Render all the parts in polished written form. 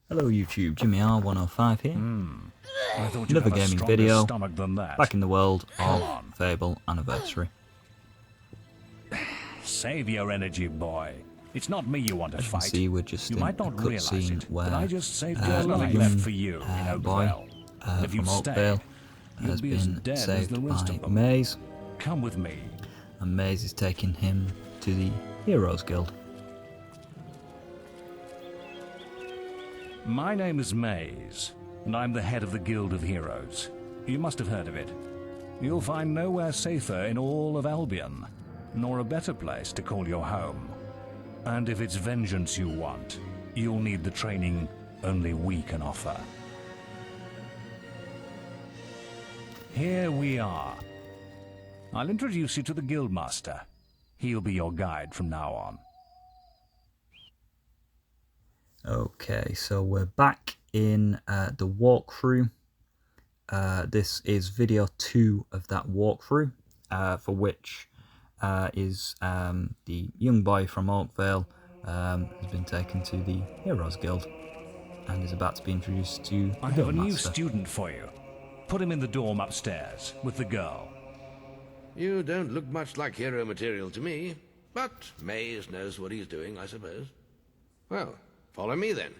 Hello YouTube, Jimmy R105 here. I thought you'd Another have a gaming stronger video, stomach than that. back in the world Come of on. Fable Anniversary. Save your energy, boy. It's not me you want to As you can fight. see, we're just You in a might not realize cutscene it, where but I just saved a your life young left for you in boy Oakvale. And if from you'd Oakvale stayed, you'd has be as been dead as saved the rest by of them. Maze, Come with me. and Maze is taking him to the Heroes Guild. My name is Maze, and I'm the head of the Guild of Heroes. You must have heard of it. You'll find nowhere safer in all of Albion, nor a better place to call your home. And if it's vengeance you want, you'll need the training only we can offer. Here we are. I'll introduce you to the Guildmaster. He'll be your guide from now on. Okay, so we're back in the walkthrough. This is video 2 of that walkthrough, for which is the young boy from Oakvale has been taken to the Heroes Guild and is about to be introduced to the I have a new Guildmaster. student for you. Put him in the dorm upstairs with the girl. You don't look much like hero material to me, but Maze knows what he's doing, I suppose. Well, follow me then.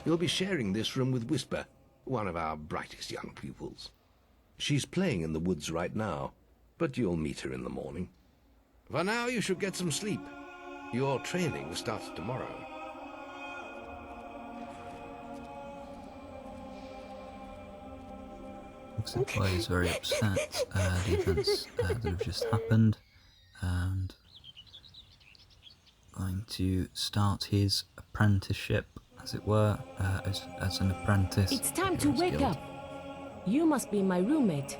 You'll be sharing this room with Whisper, one of our brightest young pupils. She's playing in the woods right now, but you'll meet her in the morning. For now, you should get some sleep. Your training starts tomorrow. Looks like the boy is very upset the events that have just happened, and going to start his apprenticeship, as it were, as an apprentice. It's time to Heroes wake Guild. up. You must be my roommate.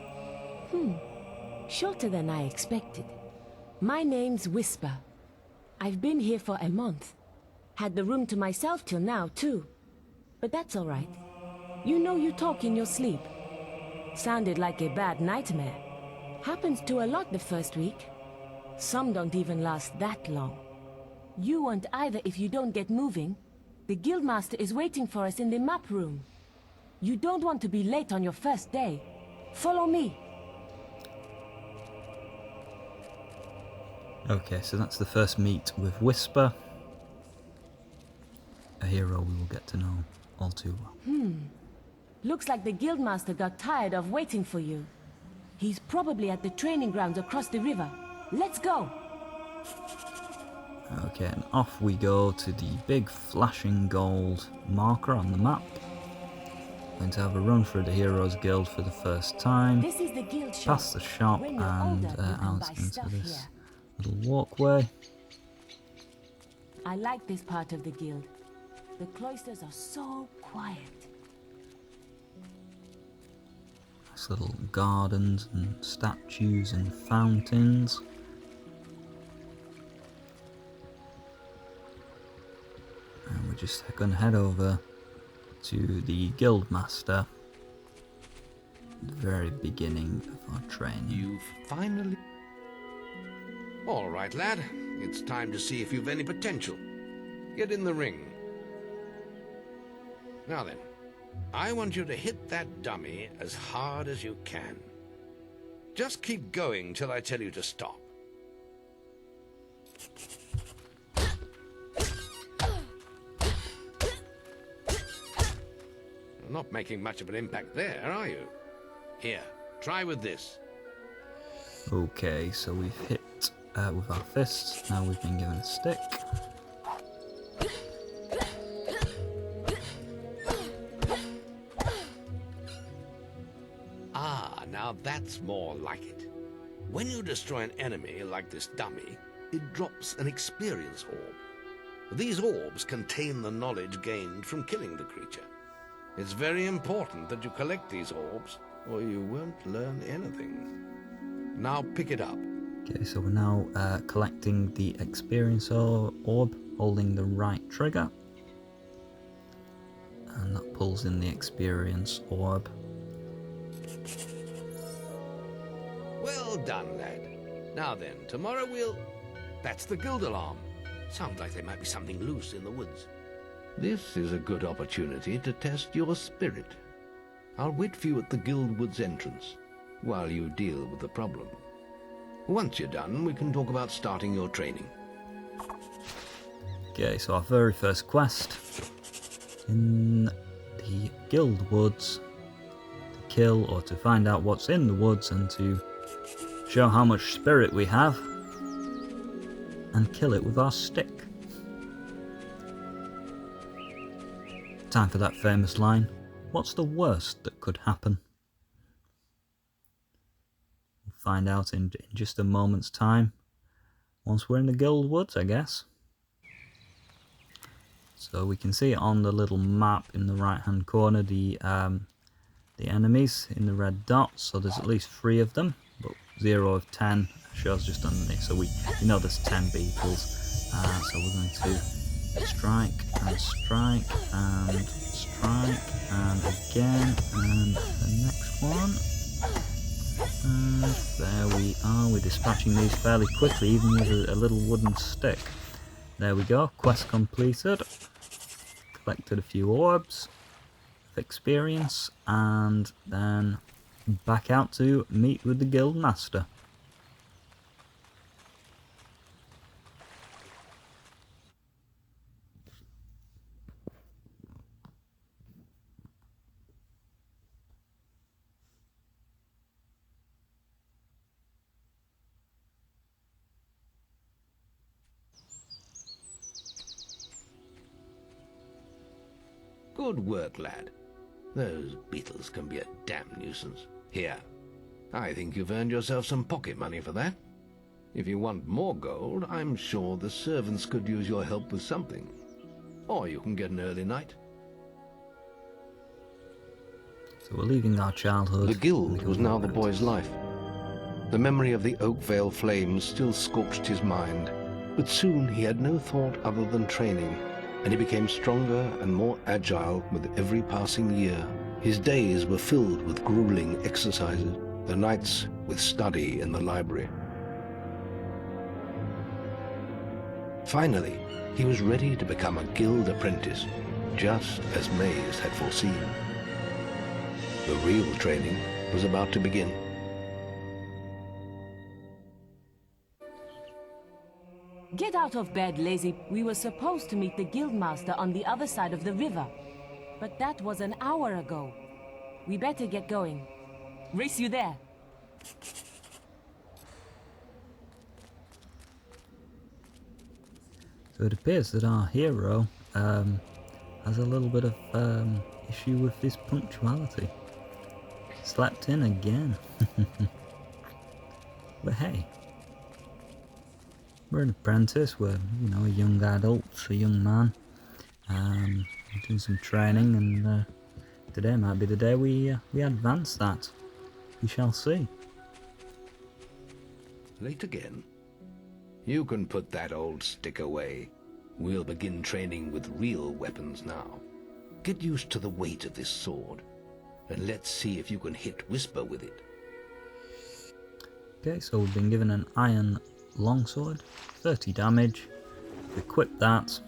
Shorter than I expected. My name's Whisper. I've been here for a month. Had the room to myself till now, too. But that's all right. You know you talk in your sleep. Sounded like a bad nightmare. Happens to a lot the first week. Some don't even last that long. You won't either if you don't get moving. The Guildmaster is waiting for us in the map room. You don't want to be late on your first day. Follow me. Okay, so that's the first meet with Whisper, a hero we will get to know all too well. Looks like the Guildmaster got tired of waiting for you. He's probably at the training grounds across the river. Let's go! Okay, and off we go to the big flashing gold marker on the map. Going to have a run through the Heroes Guild for the first time. This is the guild shop. Past the shop When you're and older, you can out buy into stuff this here. little walkway. I like this part of the guild. The cloisters are so quiet. Nice little gardens and statues and fountains. And we're just going to head over to the Guildmaster. The very beginning of our training. You've finally... All right, lad. It's time to see if you've any potential. Get in the ring. Now then, I want you to hit that dummy as hard as you can. Just keep going till I tell you to stop. You're not making much of an impact there, are you? Here, try with this. Okay, so we've hit with our fists, now we've been given a stick. Ah, now that's more like it. When you destroy an enemy like this dummy, it drops an experience orb. These orbs contain the knowledge gained from killing the creature. It's very important that you collect these orbs, or you won't learn anything. Now pick it up. Okay, so we're now collecting the experience orb, holding the right trigger. And that pulls in the experience orb. Well done, lad. Now then, tomorrow we'll... That's the guild alarm. Sounds like there might be something loose in the woods. This is a good opportunity to test your spirit. I'll wait for you at the guild woods entrance while you deal with the problem. Once you're done, we can talk about starting your training. Okay, so our very first quest in the guild woods, to kill or to find out what's in the woods and to show how much spirit we have and kill it with our stick. Time for that famous line, what's the worst that could happen? We'll find out in just a moment's time, once we're in the guild woods, I guess. So we can see on the little map in the right hand corner the enemies in the red dots, so there's at least 3 of them, but 0 of 10 shows just underneath, so we know there's 10 beetles. So we're going to strike and strike and strike and again and the next one. And there we are, we're dispatching these fairly quickly even with a little wooden stick. There we go, quest completed. Collected a few orbs of experience and then back out to meet with the guild master. Good work, lad. Those beetles can be a damn nuisance. Here, I think you've earned yourself some pocket money for that. If you want more gold, I'm sure the servants could use your help with something. Or you can get an early night. So we're leaving our childhood. The guild was now the boy's life. The memory of the Oakvale flames still scorched his mind, but soon he had no thought other than training, and he became stronger and more agile with every passing year. His days were filled with grueling exercises, the nights with study in the library. Finally, he was ready to become a guild apprentice, just as Maze had foreseen. The real training was about to begin. Get out of bed, lazy. We were supposed to meet the guildmaster on the other side of the river. But that was an hour ago. We better get going. Race you there. So it appears that our hero has a little bit of issue with his punctuality. Slept in again. But hey, we're an apprentice, we're, you know, a young adult, a young man, doing some training, and today might be the day we advance that. We shall see. Late again? You can put that old stick away. We'll begin training with real weapons now. Get used to the weight of this sword, and let's see if you can hit Whisper with it. Okay, so we've been given an iron longsword, 30 damage. Equip that,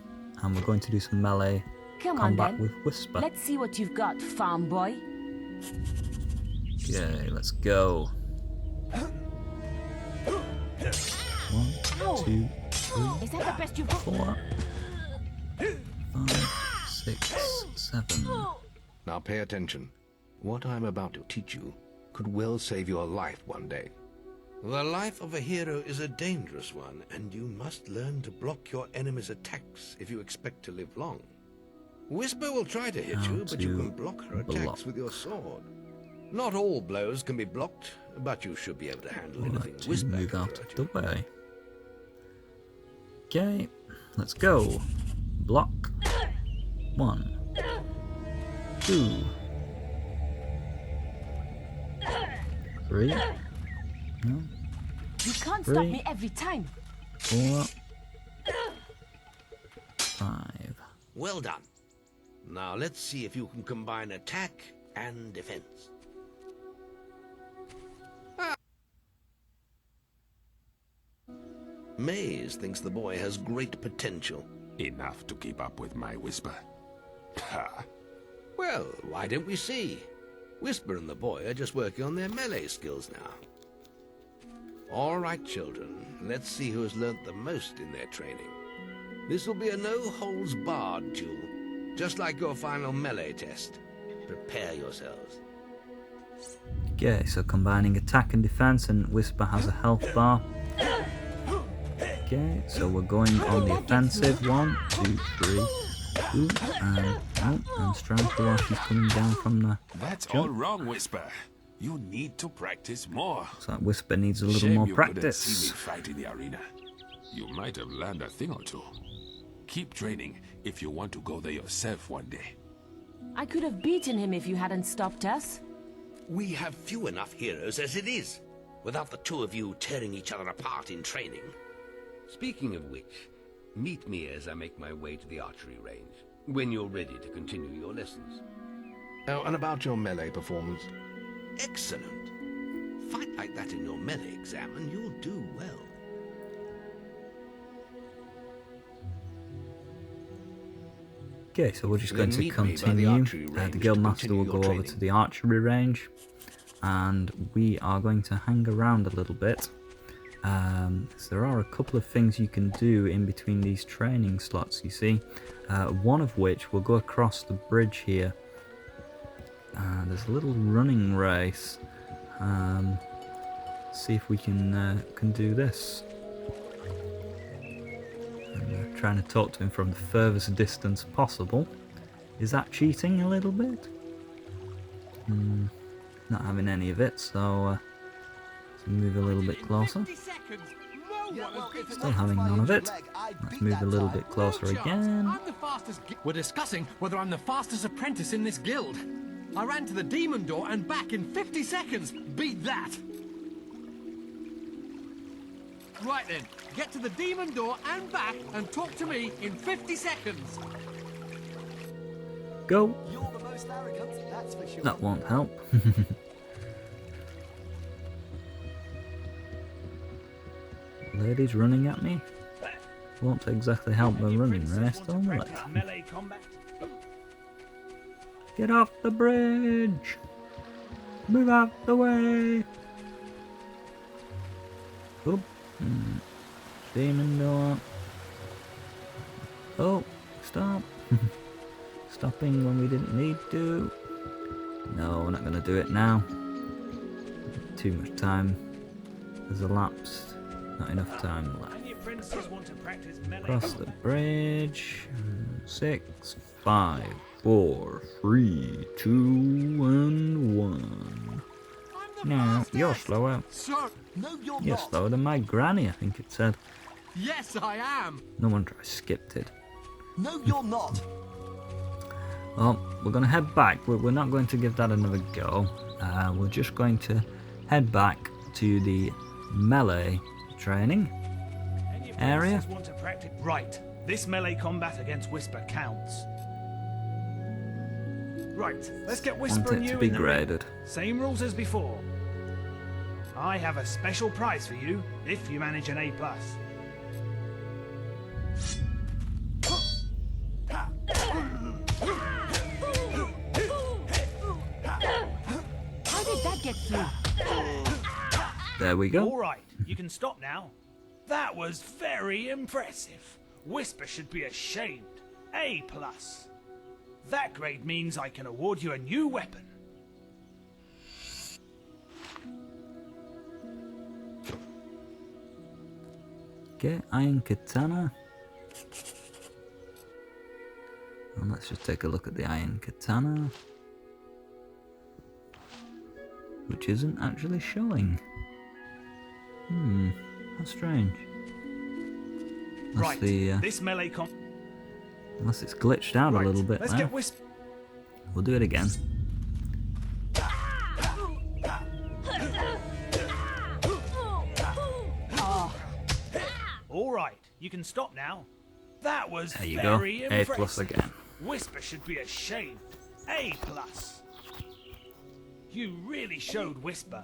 and we're going to do some melee combat with Whisper. Let's see what you've got, farm boy. Okay, let's go. 1, 2, 3, Is that the best you've got? 4, 5, 6, 7. Now pay attention. What I'm about to teach you could well save your life one day. The life of a hero is a dangerous one, and you must learn to block your enemy's attacks if you expect to live long. Whisper will try to hit you, but you can block her attacks with your sword. Not all blows can be blocked, but you should be able to handle anything Whisper Move can out throw of at the you. way. Okay, let's go. Block. 1, 2, 3. No. You can't 3, stop me every time. 4, 5. Well done. Now let's see if you can combine attack and defense. Maze thinks the boy has great potential. Enough to keep up with my Whisper. Ha! Well, why don't we see? Whisper and the boy are just working on their melee skills now. All right, children, let's see who has learnt the most in their training. This will be a no-holds-barred duel, just like your final melee test. Prepare yourselves. Okay, so combining attack and defense, and Whisper has a health bar. Okay, so we're going on the offensive. 1, 2, 3. Ooh, and strength while she's coming down from the That's jump. all wrong, Whisper. You need to practice more. So that Whisper needs a little Shame more you couldn't practice. see me fight in the arena. You might have learned a thing or two. Keep training if you want to go there yourself one day. I could have beaten him if you hadn't stopped us. We have few enough heroes as it is, without the two of you tearing each other apart in training. Speaking of which, meet me as I make my way to the archery range, when you're ready to continue your lessons. Oh, and about your melee performance? Excellent. Fight like that in your melee exam and you'll do well. Okay, so we're just going Then to meet me by the continue. archery The range to guildmaster will continue go your over training. to the archery range, and we are going to hang around a little bit. So there are a couple of things you can do in between these training slots, you see. One of which will go across the bridge here. There's a little running race. See if we can do this. And, trying to talk to him from the furthest distance possible. Is that cheating a little bit? Not having any of it, so let's move a little bit closer. Still having none of it. Let's move a little bit closer again. I'm the fastest. We're discussing whether I'm the fastest apprentice in this guild. I ran to the demon door and back in 50 seconds. Beat that. Right then, get to the demon door and back and talk to me in 50 seconds. Go! You're the most arrogant, that's for sure. That won't help. Ladies running at me? Won't exactly help the running race, though, will it? Melee combat. Get off the bridge! Move out the way! Oh, demon door. Oh, stop. Stopping when we didn't need to. No, we're not going to do it now. Too much time has elapsed. Not enough time left. And the apprentices want to practice melee Cross the combat. bridge. 6, 5, 4, 3, 2, and 1. Now, you're slower. Sir, No, you're You're not. slower than my granny, I think it said. yes, I am. No wonder I skipped it. No, you're not. Well, we're going to head back. We're not going to give that another go. We're just going to head back to the melee training And the area. apprentices want to practice. Right. This melee combat against Whisper counts. Right. Let's get Whisper Want and it you to be in the ring. graded. Same rules as before. I have a special prize for you if you manage an A+. How did that get through? There we go. All right, you can stop now. That was very impressive. Whisper should be ashamed. A+. That grade means I can award you a new weapon. Okay, iron katana. And let's just take a look at the iron katana, which isn't actually showing. That's strange. Unless Right, this melee unless it's glitched out a little bit Let's there. get Whisper. We'll do it again. All right, you can stop now. That was There you go. very A+ impressive. again. Whisper should be ashamed. A+. You really showed Whisper.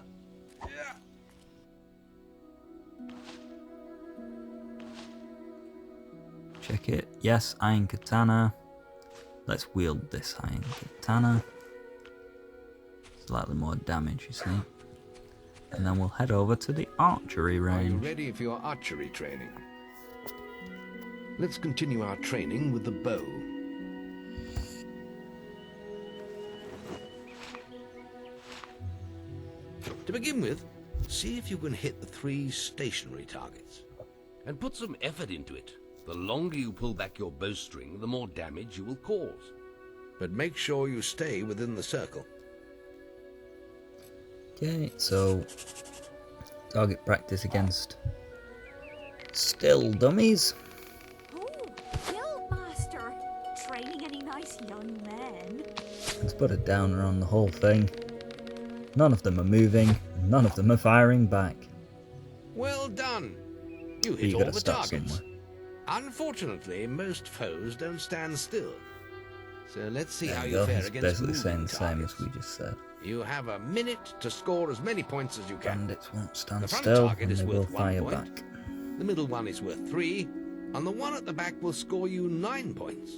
check it. Yes, iron katana. Let's wield this iron katana. Slightly more damage, you see. And then we'll head over to the archery range. Are you ready for your archery training? Let's continue our training with the bow. To begin with, see if you can hit the 3 stationary targets. And put some effort into it. The longer you pull back your bowstring, the more damage you will cause. But make sure you stay within the circle. Okay, so target practice against still dummies. Oh, Guildmaster! Training any nice young men? Let's put a downer on the whole thing. None of them are moving, none of them are firing back. Well done! You But hit you all gotta the start targets. somewhere. Unfortunately, most foes don't stand still. So let's see There how you you go, fare it's against basically moving saying the same targets. as we just said. You have a minute to score as many points as you can. Bandits won't stand The front still, target and is they will worth 1 fire point. back. The middle one is worth 3, and the one at the back will score you 9 points.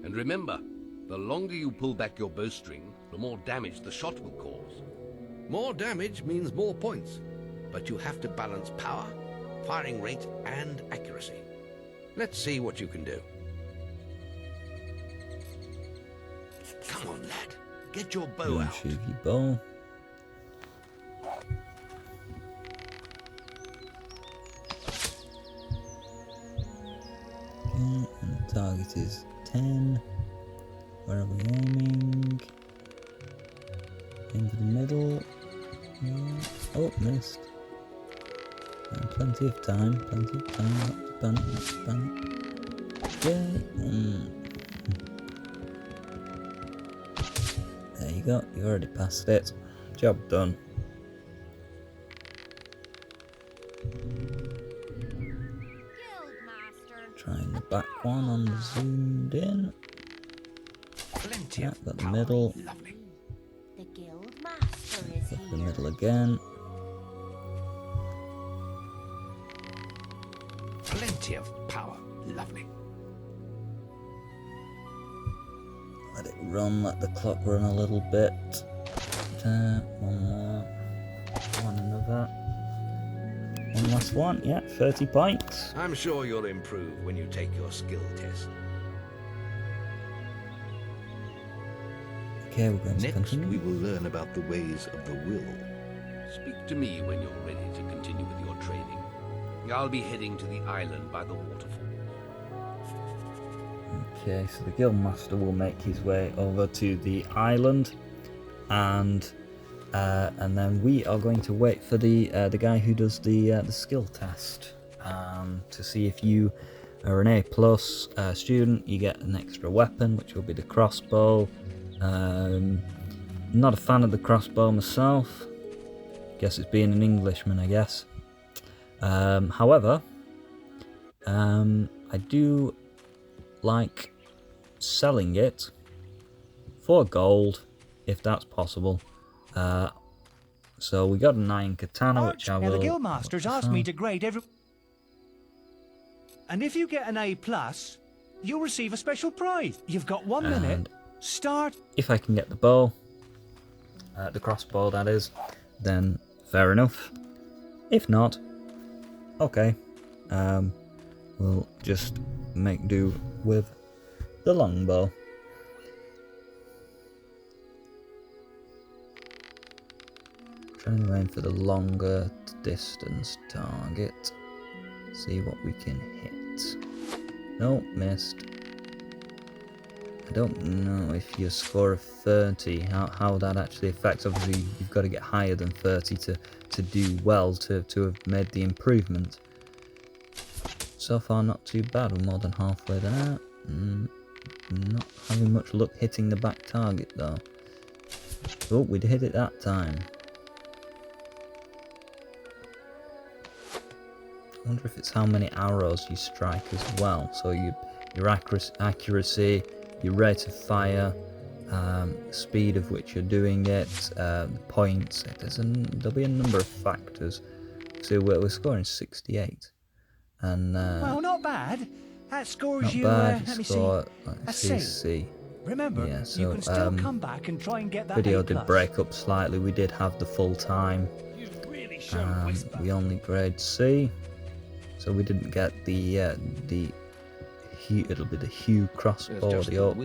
And remember, the longer you pull back your bowstring, the more damage the shot will cause. More damage means more points, but you have to balance power, firing rate, and accuracy. Let's see what you can do. Come on, lad. Get your bow out. Shoot your bow. Okay, and the target is 10. Where are we aiming? Into the middle. Yeah. Oh, missed. Plenty of time, not to panic, not to panic. Okay. There you go, you already passed it. Job done. Guildmaster. Trying the back one on the zoomed in. Plenty Yeah, of got the power. middle. Lovely. The Guildmaster is Got the here. middle again. Plenty of power. Lovely. Let it run, let the clock run a little bit. One more. One another. One last one. Yeah, 30 points. I'm sure you'll improve when you take your skill test. Okay, we're going to Next, continue. we will learn about the ways of the will. Speak to me when you're ready to continue with your training. I'll be heading to the island by the waterfall. Okay, so the Guildmaster will make his way over to the island, and then we are going to wait for the guy who does the skill test to see if you are an A+ student. You get an extra weapon, which will be the crossbow. Not a fan of the crossbow myself. Guess it's being an Englishman, I guess. However, I do like selling it for gold, if that's possible. So we got an iron katana, which I will... Now the Guildmaster's asked me to grade every... And if you get an A+, you'll receive a special prize. You've got 1 minute. Start. If I can get the bow, the crossbow that is, then fair enough. If not, okay. We'll just make do with the longbow. Trying to aim for the longer distance target. See what we can hit. No, missed. I don't know if you score a 30, how that actually affects. Obviously, you've got to get higher than 30 to do well, to have made the improvement. So far, not too bad. We're more than halfway there. Not having much luck hitting the back target, though. Oh, we'd hit it that time. I wonder if it's how many arrows you strike as well. So your accuracy, your rate of fire, speed of which you're doing it, the points. There'll be a number of factors. So we're scoring 68. And Well, not bad. That scores Not you, bad. let me Score, see, let's a see, C. C. Remember, Yeah, you so, can still come back and try and get that video A+. did break up slightly. We did have the full time. You've really shown Whisper. We only grade C, so we didn't get the hue. It'll be the hue crossbow, or the oak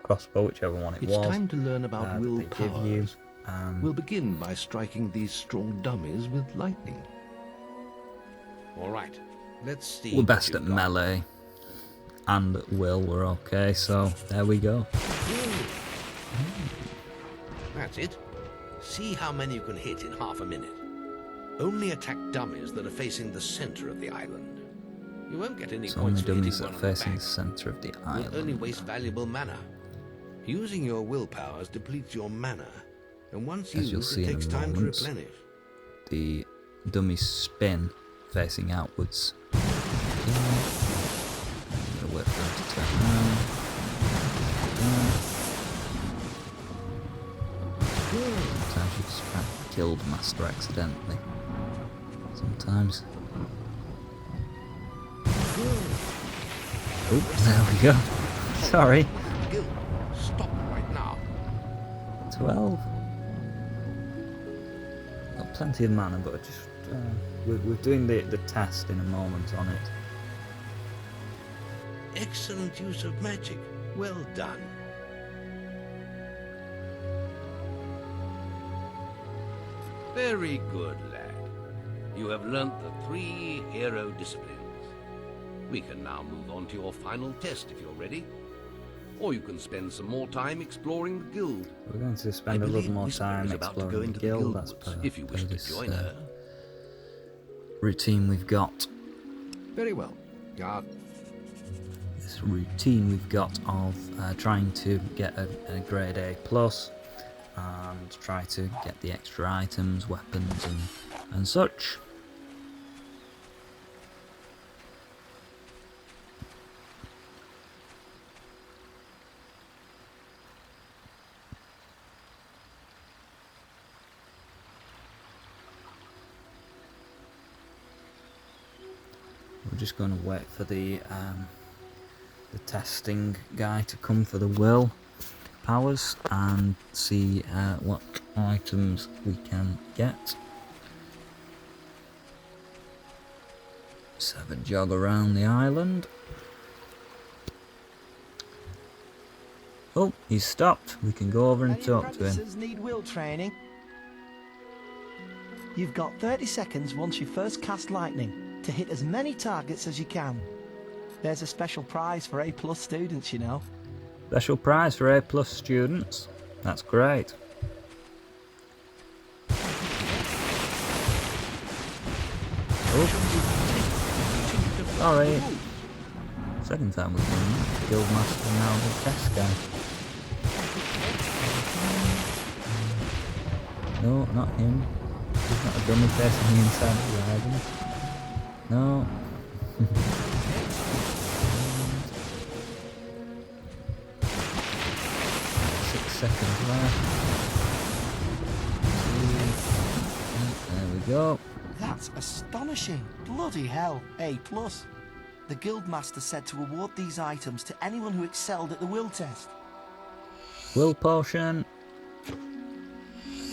crossbow, whichever one it It's was. time to learn about will that they give you. powers. We'll begin by striking these strong dummies with lightning. All right, let's see. We're what best you've at got. melee, and at will we're okay. So there we go. That's it. See how many you can hit in half a minute. Only attack dummies that are facing the center of the island. You won't get any It's only points for hitting dummies that one are on the facing back. the center of the You'll island. only waste valuable mana. Using your will powers depletes your mana, and once As you'll used, see it in a takes time to moment. replenish. The dummies spin facing outwards. I'm gonna wait for them to turn around. Sometimes you just try to kill the master accidentally. Sometimes. Oh, there we go. Sorry. Gil, stop right now. 12. Got plenty of mana, but I just we're doing the test in a moment on it. Excellent use of magic. Well done. Very good, lad. You have learnt the 3 hero disciplines. We can now move on to your final test if you're ready. Or you can spend some more time exploring the guild. We're going to spend a little more time exploring the guild. That's per if you wish to this join her. routine we've got. Very well. This routine we've got of trying to get a grade A plus and try to get the extra items, weapons and such. We're just going to wait for the testing guy to come for the will powers and see what items we can get. Let's have a jog around the island. Oh, he's stopped. We can go over and Any talk to him. apprentices need will training? You've got 30 seconds once you first cast lightning to hit as many targets as you can. There's a special prize for A+ students, you know. Special prize for A+ students. That's great. Oh. Sorry. Second time we've done that. Guildmaster now the test guy. No, not him. He's not a dummy facing the inside of the island. No. 6 seconds left. There we go. That's astonishing. Bloody hell. A+. The Guildmaster said to award these items to anyone who excelled at the will test. Will potion.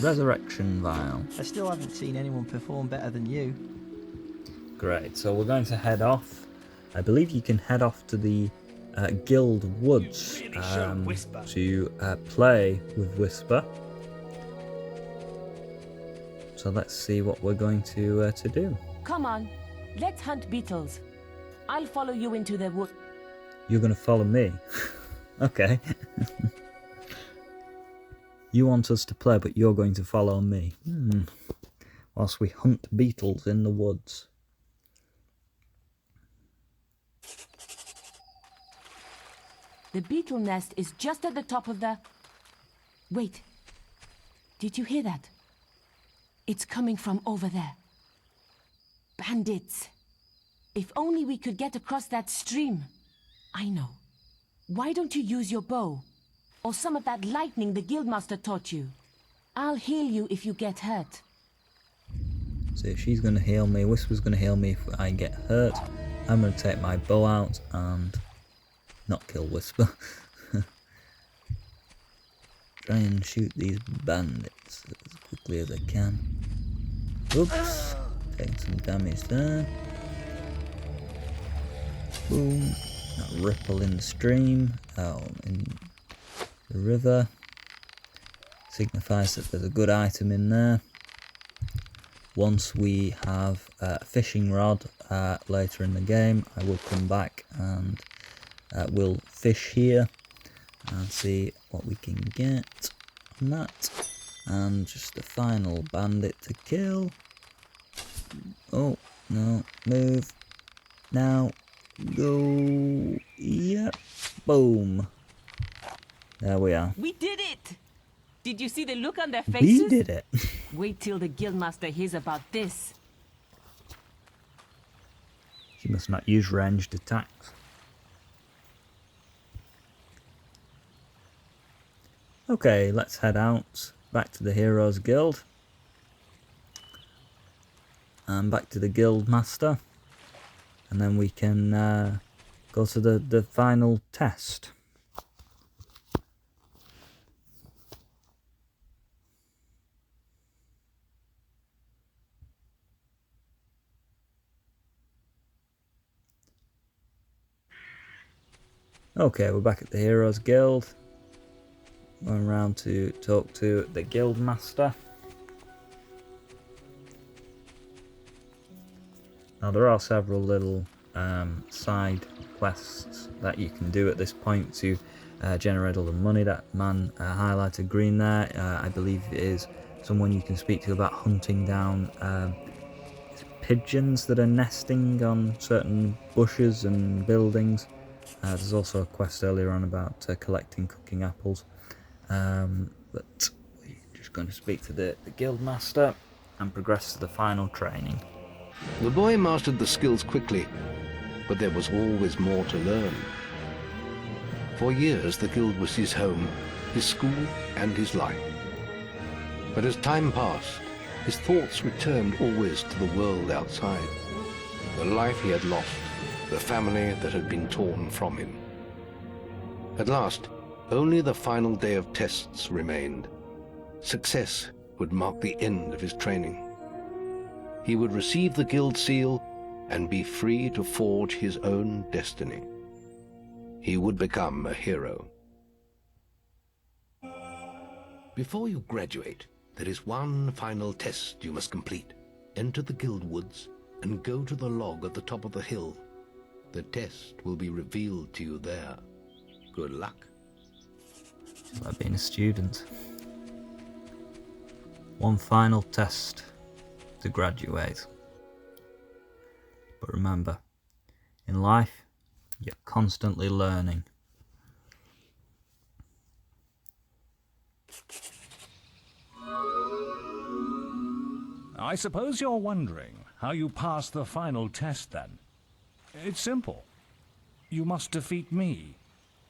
Resurrection vial. I still haven't seen anyone perform better than you. Great, so we're going to head off. I believe you can head off to the Guild Woods to play with Whisper. So let's see what we're going to do. Come on, let's hunt beetles. I'll follow you into the wood. You're going to follow me? Okay. You want us to play, but you're going to follow me. Whilst we hunt beetles in the woods. The beetle nest is just at the top of the... Wait. Did you hear that? It's coming from over there. Bandits. If only we could get across that stream. I know. Why don't you use your bow? Or some of that lightning the Guildmaster taught you. I'll heal you if you get hurt. So she's going to heal me. Whisper's going to heal me if I get hurt. I'm going to take my bow out and not kill Whisper. Try and shoot these bandits as quickly as I can. Oops, taking some damage there. Boom, that ripple in the stream, in the river, signifies that there's a good item in there. Once we have a fishing rod later in the game, I will come back and we'll fish here and see what we can get on that. And just the final bandit to kill. Oh, no, move. Now, go. Yep, boom. There we are. We did it! Did you see the look on their We faces? did it. Wait till the guildmaster hears about this. She must not use ranged attacks. Okay, let's head out back to the Heroes Guild. And back to the guild master. And then we can go to the final test. Okay, we're back at the Heroes Guild. Going around to talk to the guild master. Now there are several little side quests that you can do at this point to generate all the money. That man highlighted green there, I believe it is someone you can speak to about hunting down pigeons that are nesting on certain bushes and buildings. There's also a quest earlier on about collecting cooking apples. But we're just going to speak to the guild master and progress to the final training. The boy mastered the skills quickly, but there was always more to learn. For years, the guild was his home, his school, and his life. But as time passed, his thoughts returned always to the world outside, the life he had lost, the family that had been torn from him. At last, only the final day of tests remained. Success would mark the end of his training. He would receive the guild seal and be free to forge his own destiny. He would become a hero. Before you graduate, there is one final test you must complete. Enter the guild woods and go to the log at the top of the hill. The test will be revealed to you there. Good luck. It's like being a student. One final test to graduate. But remember, in life, you're constantly learning. I suppose you're wondering how you pass the final test then. It's simple. You must defeat me,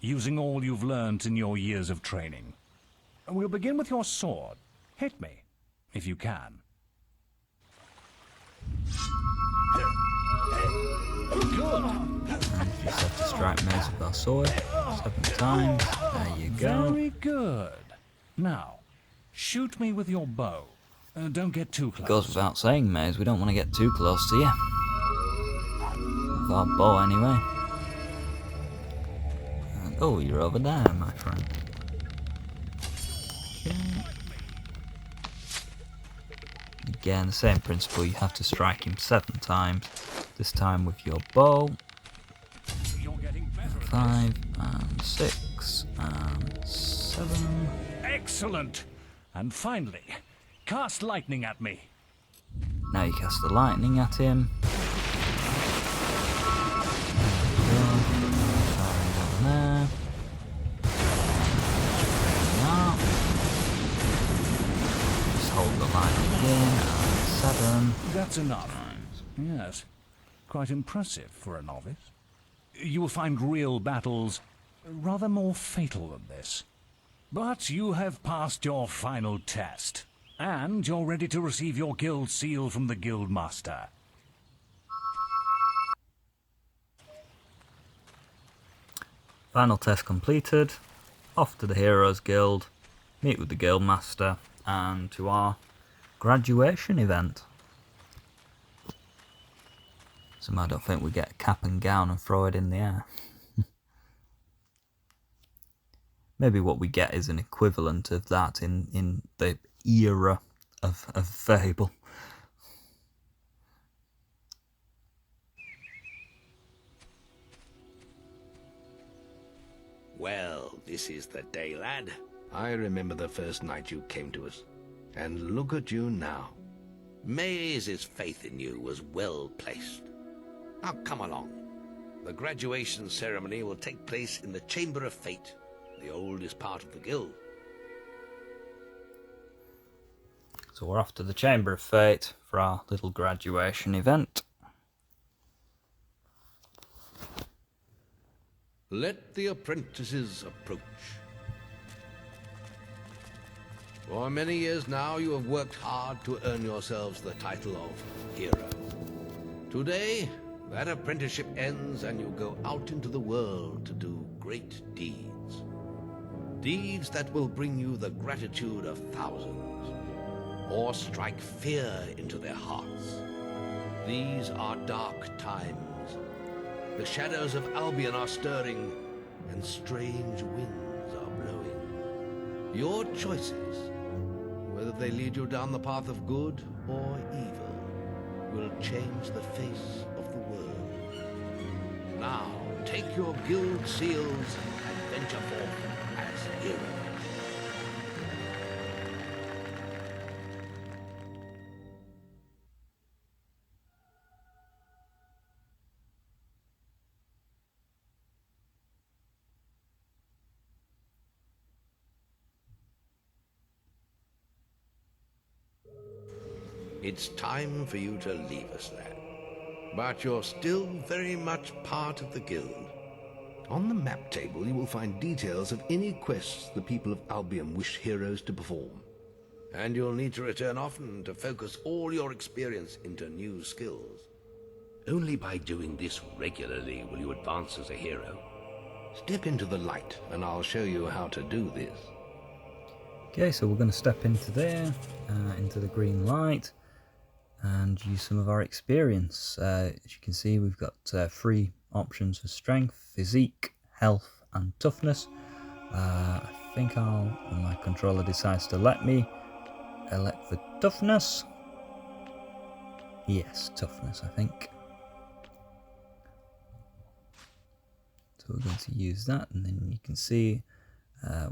using all you've learned in your years of training. We'll begin with your sword. Hit me, if you can. Good. And you just have to strike Maze with our sword 7 times. There you go. Very good. Now, shoot me with your bow. Don't get too close. It goes without saying, Maze, we don't want to get too close to you. With our bow, anyway. And, oh, you're over there, my friend. Okay. Again, the same principle, you have to strike him 7 times. This time with your bow. 5 and 6 and 7. Excellent! And finally, cast lightning at me. Now you cast the lightning at him. There. Just hold the lightning in. And 7. That's enough. Yes, quite impressive for a novice. You will find real battles rather more fatal than this. But you have passed your final test, and you're ready to receive your guild seal from the guild master. Final test completed. Off to the Heroes Guild, meet with the Guildmaster, and to our graduation event. Somehow I don't think we get a cap and gown and throw it in the air. Maybe what we get is an equivalent of that in the era of Fable. Well, this is the day, lad. I remember the first night you came to us. And look at you now. Maze's faith in you was well placed. Now come along. The graduation ceremony will take place in the Chamber of Fate, the oldest part of the guild. So we're off to the Chamber of Fate for our little graduation event. Let the apprentices approach. For many years now you have worked hard to earn yourselves the title of hero. Today, that apprenticeship ends and you go out into the world to do great deeds. Deeds that will bring you the gratitude of thousands, or strike fear into their hearts. These are dark times. The shadows of Albion are stirring, and strange winds are blowing. Your choices, whether they lead you down the path of good or evil, will change the face of the world. Now, take your guild seals and venture forth as heroes. It's time for you to leave us, lad. But you're still very much part of the guild. On the map table you will find details of any quests the people of Albion wish heroes to perform. And you'll need to return often to focus all your experience into new skills. Only by doing this regularly will you advance as a hero. Step into the light and I'll show you how to do this. Okay, so we're going to step into there, into the green light, and use some of our experience. As you can see, we've got 3 options for strength, physique, health and toughness. I think when my controller decides to let me, elect for toughness. Yes, toughness, I think. So we're going to use that, and then you can see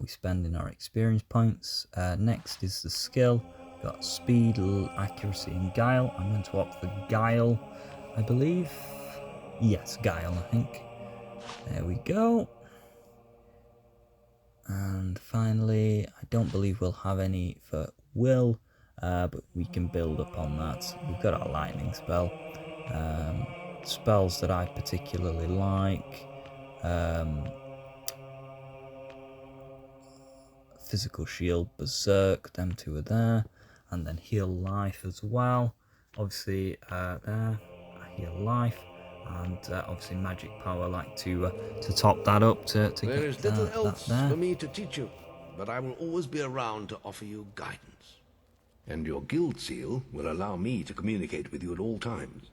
we spend in our experience points. Next is the skill. We've got speed, accuracy and guile. I'm going to opt for guile, I believe. Yes, guile, I think. There we go. And finally, I don't believe we'll have any for will, but we can build upon that. We've got our lightning spell. Spells that I particularly like. Physical shield, berserk, them 2 are there, and then heal life as well. Obviously there, I heal life, and obviously magic power. I like to top that up to There get is little else that there. for me to teach you, but I will always be around to offer you guidance. And your guild seal will allow me to communicate with you at all times.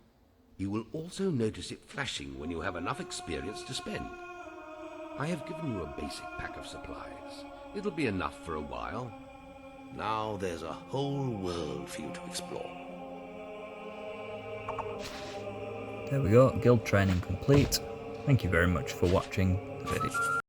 You will also notice it flashing when you have enough experience to spend. I have given you a basic pack of supplies. It'll be enough for a while. Now there's a whole world for you to explore. There we go, guild training complete. Thank you very much for watching the video.